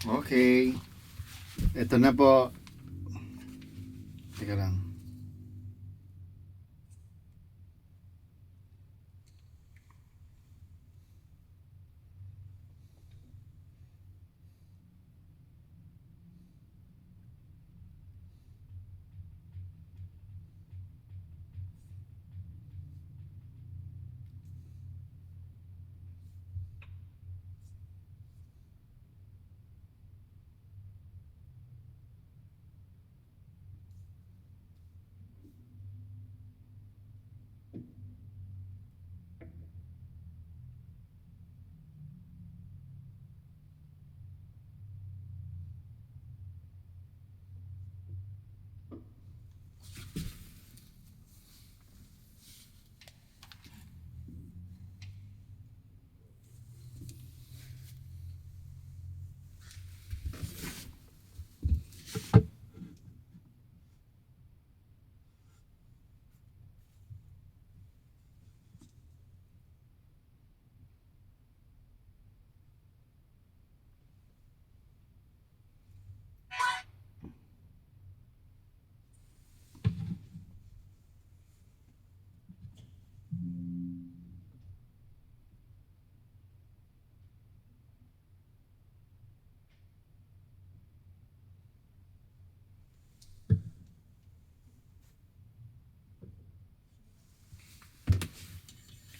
Okay. Ito na po. Teka lang.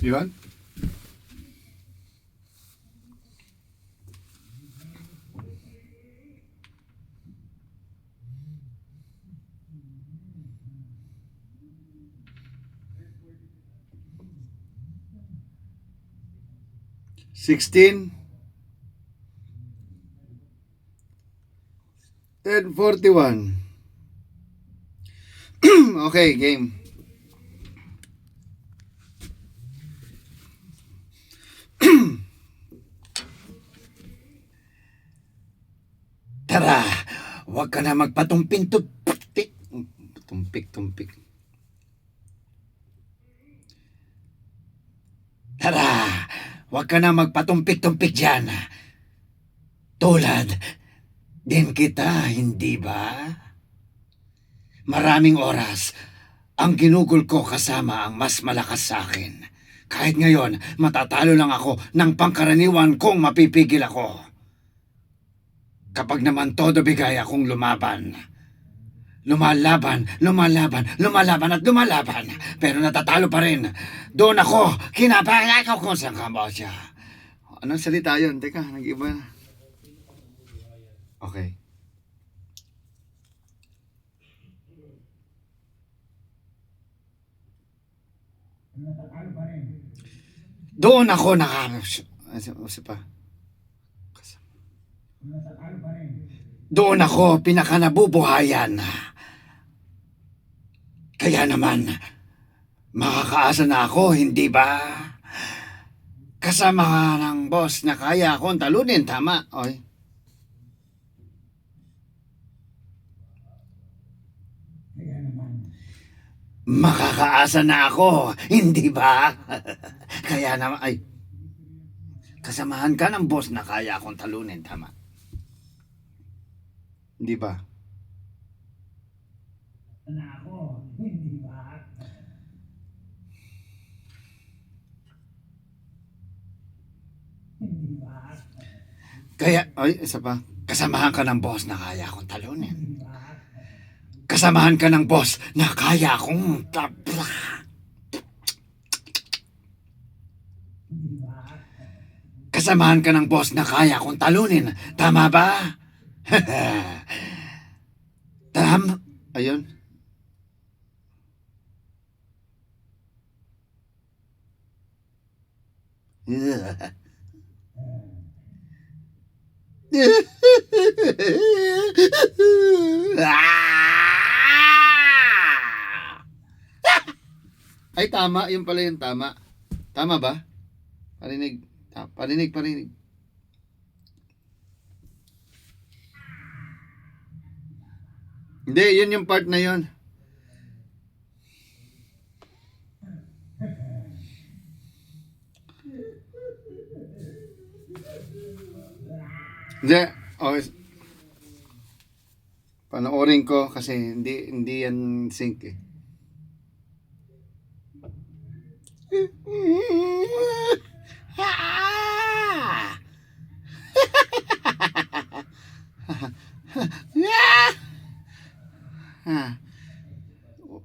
Yun? $16. 10:41. Okay, game. Tara, huwag ka na magpatumpik-tumpik. Tumpik. Tara, huwag ka na magpatumpik-tumpik dyan. Tulad din kita, hindi ba? Maraming oras ang ginugol ko kasama ang mas malakas sa akin. Kahit ngayon, matatalo lang ako ng pangkaraniwan kung mapipigil ako. Kapag naman todo bigay akong lumalaban at lumalaban, pero natatalo pa rin. Doon ako, kinapayag ako sa Cambodia. Anong salita yun? Teka, nag-iba na. Okay. Doon ako Pa. Doon ako pinakanabubuhayan. Kaya naman, makakaasa na ako, hindi ba? Kasama ng boss na kaya akong talunin, tama? Okay. Makakaasa na ako, hindi ba? Kaya naman, kasamahan ka ng boss na kaya akong talunin, tama? Hindi ba? Kaya, Isa pa. kasamahan ka ng boss na kaya akong talunin. Kasamahan ka ng boss na kaya akong Kasamahan ka ng boss na kaya akong talunin. Tama ba? Tama. Ayun. Ay, tama. Yun pala yung tama. Tama ba? Parinig. Parinig. Hindi, yun yung part na yun. Hindi. Oh, panoorin ko kasi hindi yan sync eh.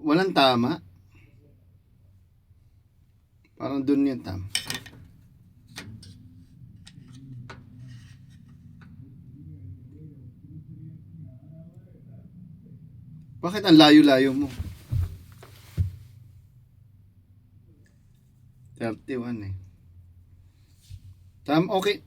Walang tama. Parang dun yung tama. Bakit ang layo-layo mo? 31 eh. Okay.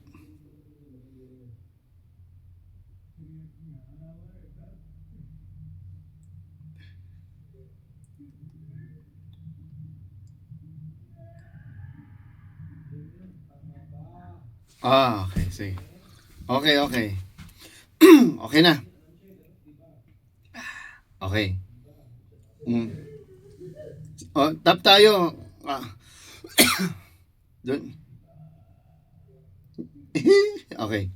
Okay, sige. Okay. Okay na. Okay. Tap tayo. Doon. Okay.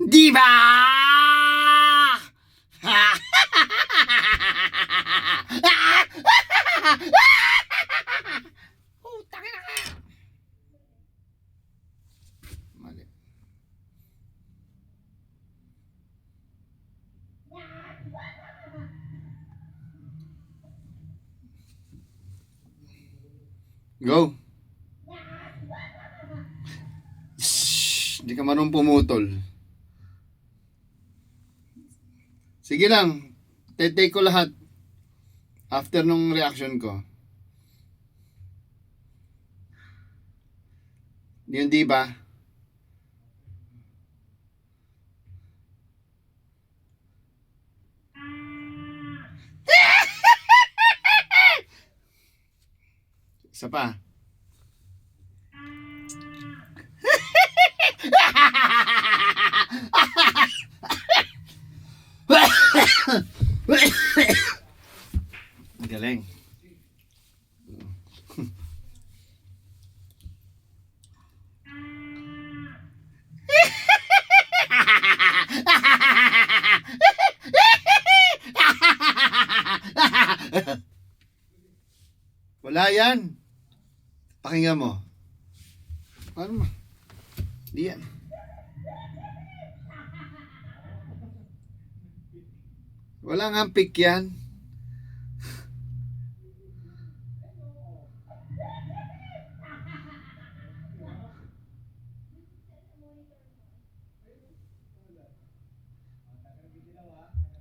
Diba? Mali. Go. Shh, di ka marunong pumutol. Sige lang. Take ko lahat. After nung reaction ko. Yun, di ba? Isa pa. Galing. Wala yan. Pakinggan mo. Ano mo? Di yan. Wala nga pick yan.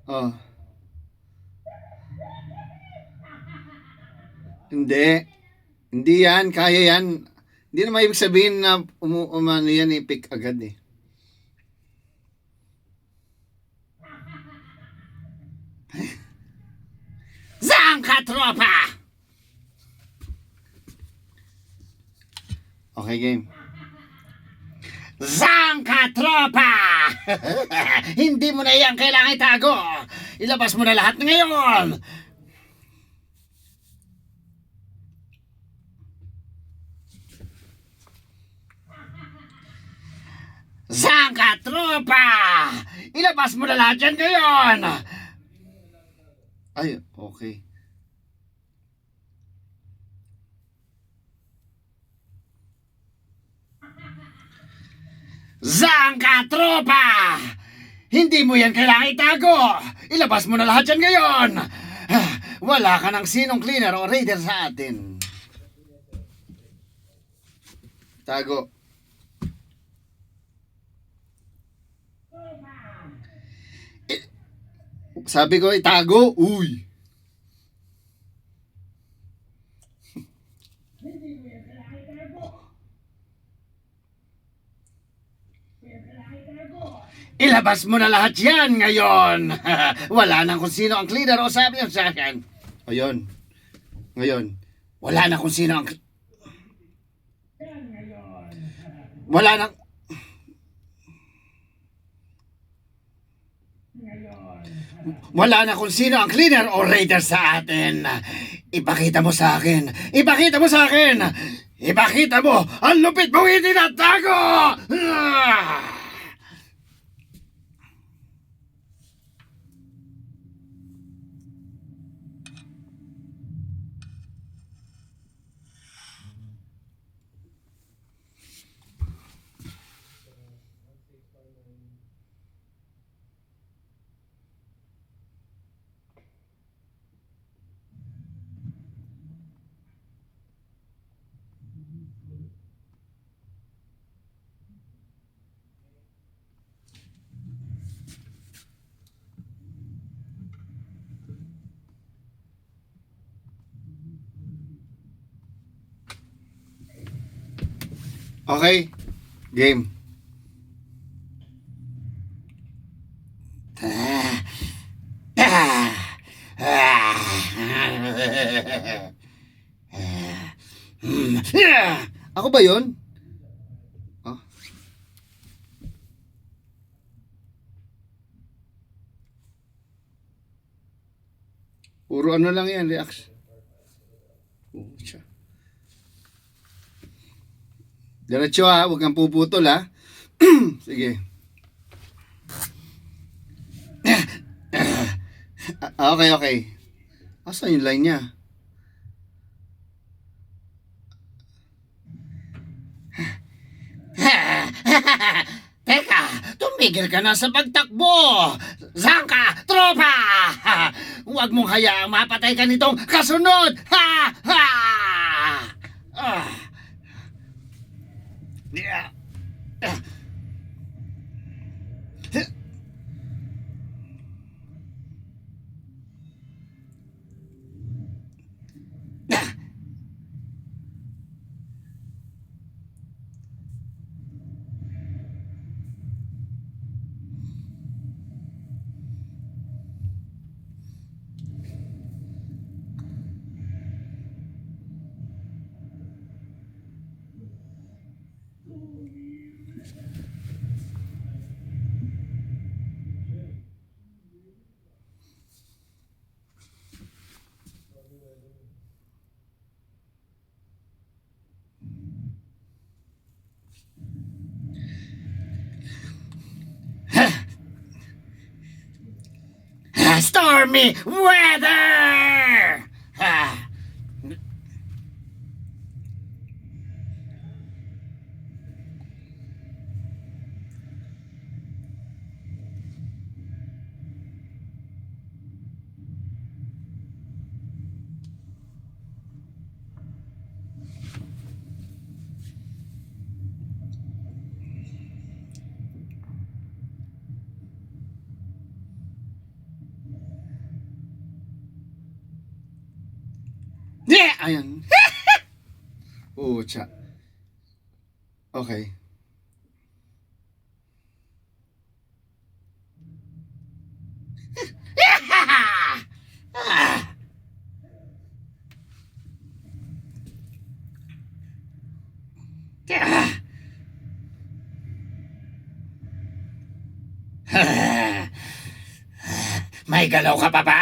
Oh. Hindi. Hindi yan. Kaya yan. Hindi naman ibig sabihin na umano yan i-pick agad eh. Zangka tropa! Okay, game. Zangka tropa! Hindi mo na yan kailangan itago. Ilabas mo na lahat ngayon. Zangka tropa! Ilabas mo na lahat yan ngayon. Ay, okay. Zangka tropa! Hindi mo yan kailangan itago. Ilabas mo na lahat yan ngayon. Wala ka ng sinong cleaner o raider sa atin. Tago. Sabi ko itago. Uy. Ilabas mo na lahat yan ngayon. Wala nang kung sino ang cleaner o sabi ang sa akin. Ayun. Ngayon. Wala na kung sino ang... Wala nang... Wala na kung sino ang cleaner o raider sa atin. Ipakita mo sa akin. Ipakita mo sa akin. Ipakita mo ang lupit mong itinatago! Ah! Okay, game. Ako ba yun? Oh. Puro ano lang yan, reaction. Oh, siya. Diretso ha, huwag kang puputol ha. Sige. Okay, okay. Asan yung line niya? Teka, tumigil ka na sa pagtakbo! Zangka, tropa! Huwag mong hayaang mapatay ka nitong kasunod! Ha! Ha! Ah. Yeah. Ah. Stormy weather! Ah. Yeah! Ayan. Oh, tsa. Okay. Ah. May galaw ka pa ba?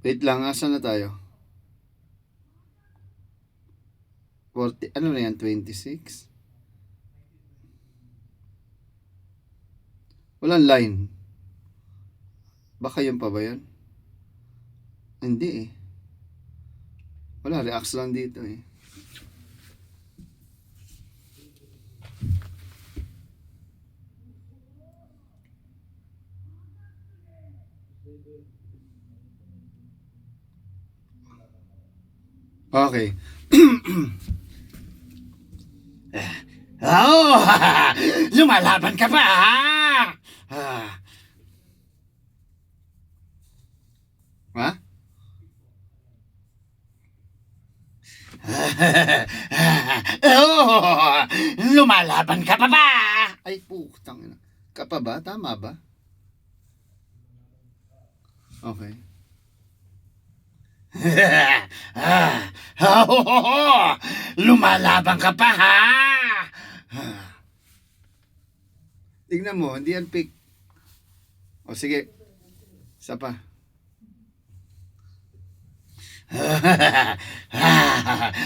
Wait lang, asan na tayo? 40, ano na yan, 26? Walang line. Baka yun pa ba yun? Hindi eh. Wala, reacts lang dito eh. Okay. Oh, lumalaban ka pa, ha? Ah. Ha? Oh, lumalaban ka pa ba? Ay, putang ina. Ka pa ba? Tama ba? Okay. Ah, oh, Lumalaban ka pa, ha? Tignan mo, hindi yan pick. O sige, isa pa.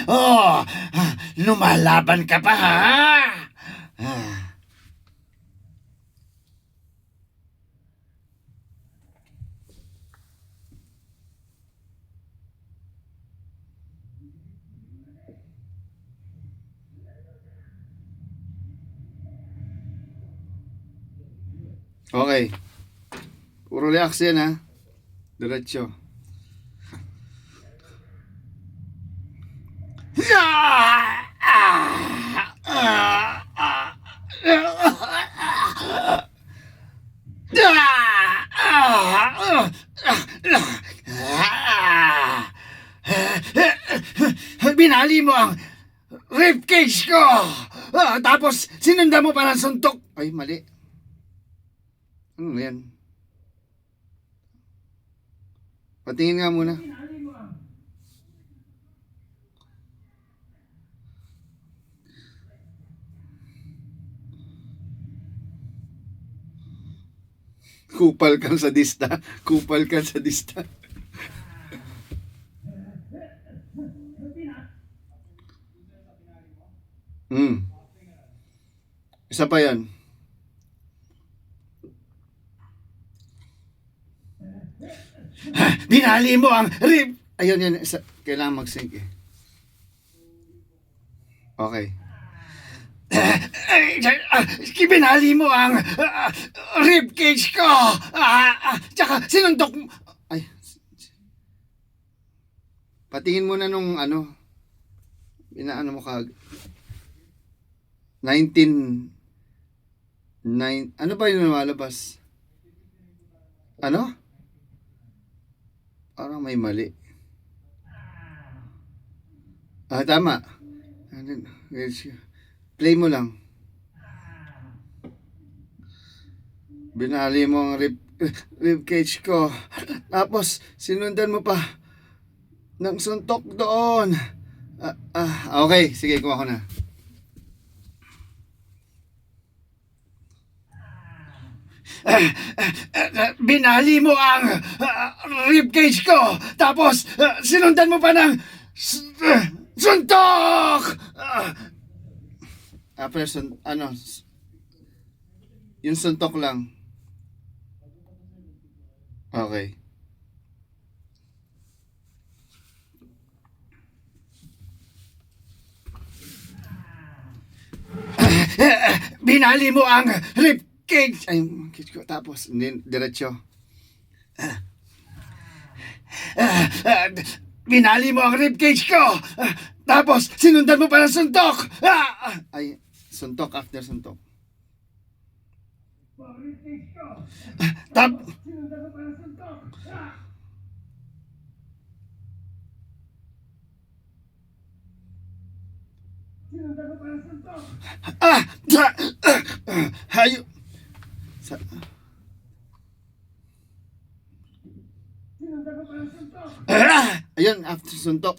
Oh, lumalaban ka pa, ha? Okay. Puro relax yan, ha? Diretso. Binali mo ang ribcage ko! Tapos sinunda mo pa ng suntok. Ay, mali. Ano yan? Patingin nga muna. Kupal kang sadista. Kupal kang sadista. Isa pa yan. Binali mo ang rib... Ayun yan. Isa. Kailangan mag-sync eh. Okay. Binali mo ang ribcage ko! Tsaka sinuntok mo... Ay. Patingin mo na nung ano. Inaano mo kag... 19... Ano ba yung lumalabas? Ano? Parang may mali. Tama. Play mo lang. Binali mo ang ribcage ko. Tapos, sinundan mo pa ng suntok doon. Okay, sige, kuha ko na. Binali mo ang ribcage ko. Tapos sinundan mo pa ng suntok. Pero yung suntok lang. Okay. Binali mo ang ribcage. Ay, cage ko. Tapos, diretso. Binali mo ang ribcage ko. Tapos sinundan mo pa ng suntok. Ay, suntok after suntok. Sinundan mo pa ng suntok. Sinundan mo pa ng suntok. Hayo. Sinundan mo pa ng suntok. Ayun, after suntok.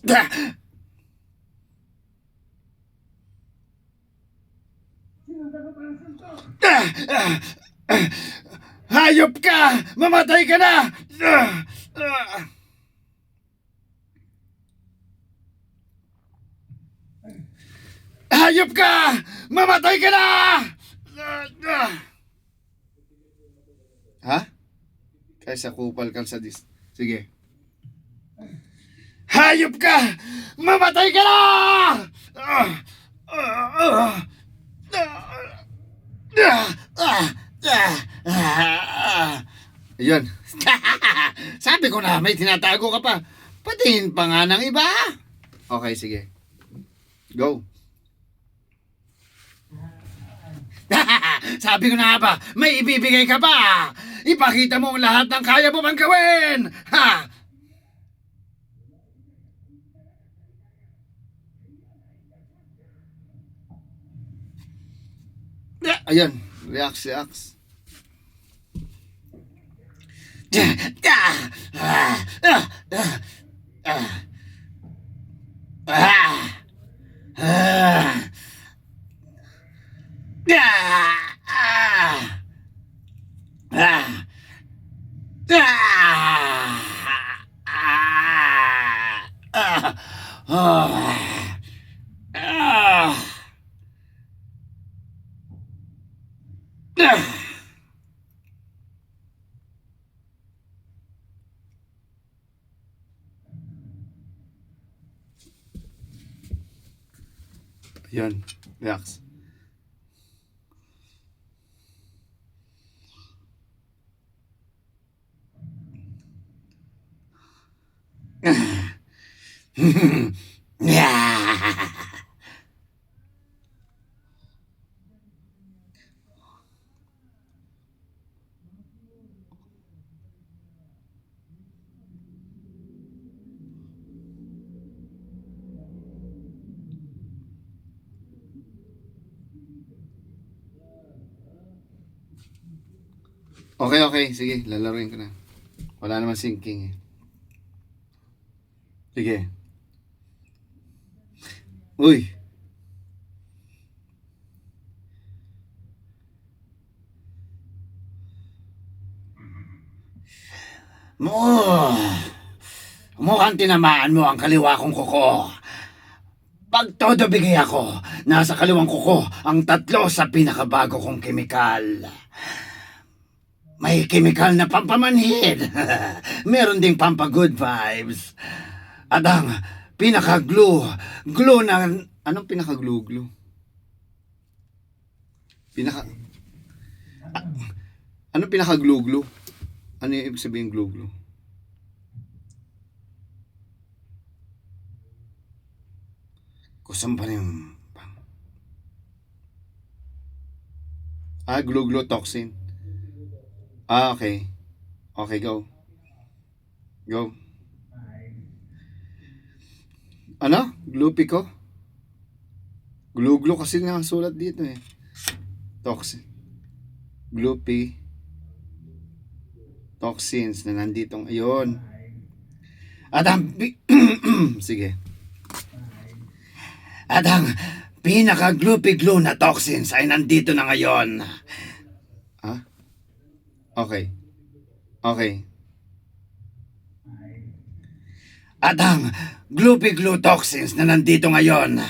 Sinundan mo pa ng suntok. Hayop ka! Mamatay ka na! Hayop ka! Mamatay ka na! Ha? Kaysa kupal kang sadist. Sige. Hayop ka! Mamatay ka na! Ayun. Sabi ko na may tinatago ka pa. Patingin pa nga ng iba. Okay, sige. Go. Sabi ko na nga ba, may ibibigay ka pa. Ipakita mo ang lahat ng kaya mo bang gawin. Ha? Ayun. Reacts. Ah. Ah. Ah. Yan, relax. Okay, okay. Sige, lalaroin ko na. Wala naman sinking eh. Sige. Uy. Mo. Mukhang tinamaan mo ang kaliwa kong kuko. Pag todo bigay ako, nasa kaliwang kuko ang 3 sa pinakabago kong kemikal. May kemikal na pampamanhid. Meron ding pampa-good vibes. At ang pinaka-glue, glue na... Anong pinaka-glue? Pinaka... Ah, anong pinaka-glue? Ano yung ibig sabihin glue? Kusang pa rin yung... glue toxin. Okay. Okay, go. Go. Ano? Gloopy ko? Glue kasi nga sulat dito eh. Toxin. Gloopy. Toxins na nanditong ayun. At ang... Sige. At ang pinaka-gloopy glue na toxins ay nandito na ngayon. Ha? Okay. Okay. At ang gloopy glue toxins na nandito ngayon.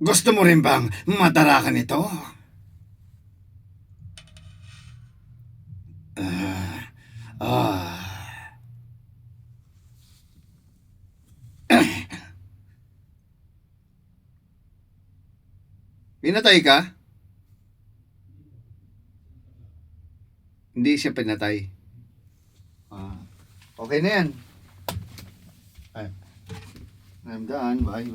Gusto mo rin bang matarakan ito? Pinatay ka? Hindi siya pinatay. Okay na yan. I'm done. Bye.